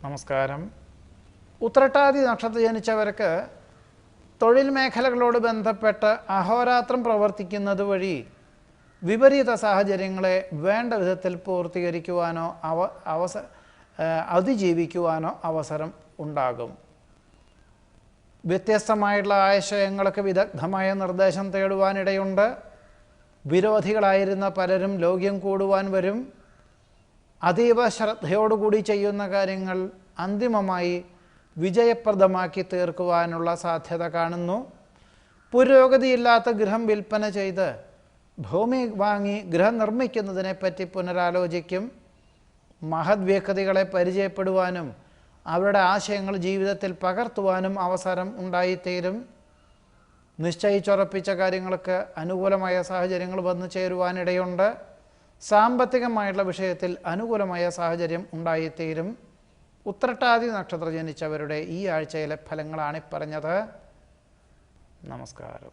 നമസ്കാരം. ഉത്രട്ടാതി നക്ഷത്രത്തിൽ ജനിച്ചവർക്ക് തൊഴിൽ മേഖലകളോട് ബന്ധപ്പെട്ട് അഹോരാത്രം പ്രവർത്തിക്കുന്നത് വഴി വിപരീത സാഹചര്യങ്ങളെ വേണ്ട വിധത്തിൽ പൂർത്തീകരിക്കുവാനോ അതിജീവിക്കുവാനോ അവസരം ഉണ്ടാകും. വ്യത്യസ്തമായിട്ടുള്ള ആശയങ്ങൾക്ക് വിദഗ്ധമായ നിർദ്ദേശം തേടുവാനിടയുണ്ട്. വിരോധികളായിരുന്ന പലരും ലോക്യം കൂടുവാൻ വരും. അതീവ ശ്രദ്ധയോടുകൂടി ചെയ്യുന്ന കാര്യങ്ങൾ അന്തിമമായി വിജയപ്രദമാക്കി തീർക്കുവാനുള്ള സാധ്യത കാണുന്നു. പുരോഗതിയില്ലാത്ത ഗൃഹം വിൽപ്പന ചെയ്ത് ഭൂമി വാങ്ങി ഗൃഹം നിർമ്മിക്കുന്നതിനെപ്പറ്റി പുനരാലോചിക്കും. മഹത് വ്യക്തികളെ പരിചയപ്പെടുവാനും അവരുടെ ആശയങ്ങൾ ജീവിതത്തിൽ പകർത്തുവാനും അവസരം ഉണ്ടായിത്തീരും. നിശ്ചയിച്ചുറപ്പിച്ച കാര്യങ്ങൾക്ക് അനുകൂലമായ സാഹചര്യങ്ങൾ വന്നു ചേരുവാനിടയുണ്ട്. സാമ്പത്തികമായിട്ടുള്ള വിഷയത്തിൽ അനുകൂലമായ സാഹചര്യം ഉണ്ടായിത്തീരും. ഉത്രട്ടാതി നക്ഷത്രം ജനിച്ചവരുടെ ഈ ആഴ്ചയിലെ ഫലങ്ങളാണ് പറഞ്ഞത്. നമസ്കാരം.